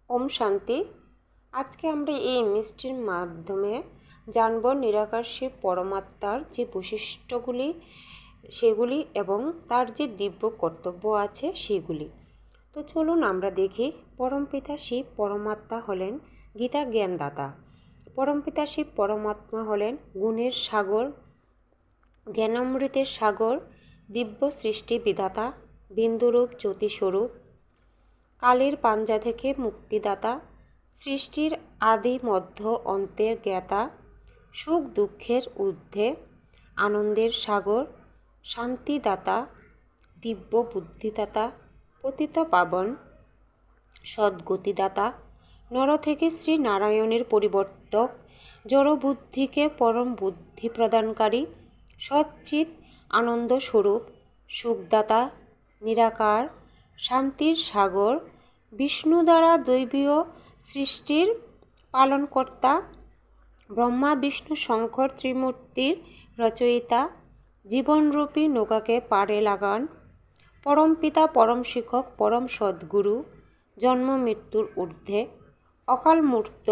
ওম শান্তি। আজকে আমরা এই মিষ্টির মাধ্যমে জানব নিরাকার শিব পরমাত্মার যে বৈশিষ্ট্যগুলি সেগুলি এবং তার যে দিব্য কর্তব্য আছে সেগুলি। তো চলুন আমরা দেখি। পরমপিতা শিব পরমাত্মা হলেন গীতা জ্ঞানদাতা। পরমপিতা শিব পরমাত্মা হলেন গুণের সাগর, জ্ঞানামৃতের সাগর, দিব্য সৃষ্টি বিধাতা, বিন্দুরূপ জ্যোতিস্বরূপ, কালের পাঞ্জা থেকে মুক্তিদাতা, সৃষ্টির আদি মধ্য অন্তের জ্ঞাতা, সুখ দুঃখের ঊর্ধ্বে, আনন্দের সাগর, শান্তিদাতা, দিব্য বুদ্ধিদাতা, পতিত পাবন, সদ্গতিদাতা, নর থেকে শ্রী নারায়ণের পরিবর্তক, জড়বুদ্ধিকে পরম বুদ্ধি প্রদানকারী, সচ্চিৎ আনন্দ স্বরূপ, সুখদাতা, নিরাকার, শান্তির সাগর, বিষ্ণু দ্বারা দৈবীয় সৃষ্টির পালনকর্তা, ব্রহ্মা বিষ্ণু শঙ্কর ত্রিমূর্তির রচয়িতা, জীবনরূপী নৌকাকে পাড়ে লাগান, পরম পিতা, পরম শিক্ষক, পরম সদ্গুরু, জন্ম মৃত্যুর ঊর্ধ্বে, অকাল মূর্ত,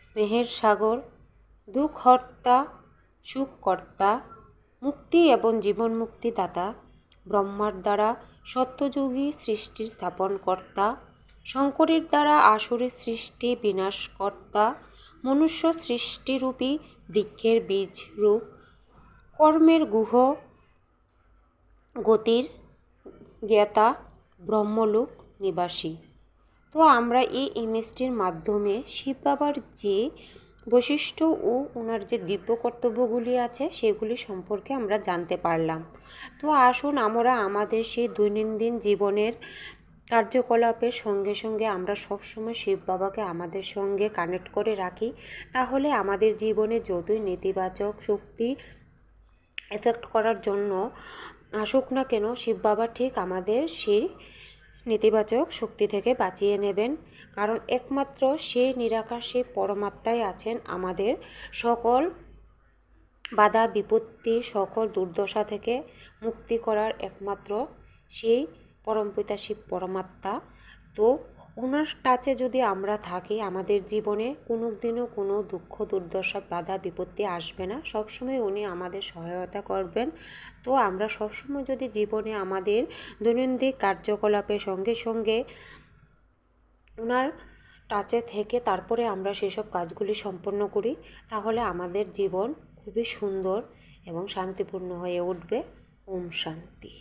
স্নেহের সাগর, দুঃখহর্তা, সুখকর্তা, মুক্তি এবং জীবন মুক্তিদাতা, ব্রহ্মার দ্বারা সত্যযুগী সৃষ্টির স্থাপনকর্তা, শঙ্করের দ্বারা আসুরের সৃষ্টি বিনাশকর্তা, মনুষ্য সৃষ্টিরূপী বৃক্ষের বীজ রূপ, কর্মের গুহ গতির জ্ঞাতা, ব্রহ্মলোক নিবাসী। তো আমরা এই ইমেজটির মাধ্যমে শিব বাবার যে বৈশিষ্ট্য ও ওনার যে দিব্য কর্তব্যগুলি আছে সেগুলি সম্পর্কে আমরা জানতে পারলাম। তো আসুন আমরা আমাদের সেই দৈনন্দিন জীবনের কার্যকলাপের সঙ্গে সঙ্গে আমরা সবসময় শিব বাবাকে আমাদের সঙ্গে কানেক্ট করে রাখি। তাহলে আমাদের জীবনে যতই নেতিবাচক শক্তি এফেক্ট করার জন্য আসুক না কেন, শিব বাবা ঠিক আমাদের সেই নেতিবাচক শক্তি থেকে বাঁচিয়ে নেবেন। কারণ একমাত্র সেই নিরাকার সেই পরমাত্মাই আছেন আমাদের সকল বাধা বিপত্তি, সকল দুর্দশা থেকে মুক্তি করার একমাত্র সেই পরমপিতা শিব পরমাত্মা। তো ওনার টাচে যদি আমরা থাকি, আমাদের জীবনে কোনো দিনও কোনো দুঃখ দুর্দশা বাধা বিপত্তি আসবে না। সবসময় উনি আমাদের সহায়তা করবেন। তো আমরা সবসময় যদি জীবনে আমাদের দৈনন্দিন কার্যকলাপের সঙ্গে সঙ্গে ওনার টাচে থেকে তারপরে আমরা সেসব কাজগুলি সম্পন্ন করি, তাহলে আমাদের জীবন খুবই সুন্দর এবং শান্তিপূর্ণ হয়ে উঠবে। ওম শান্তি।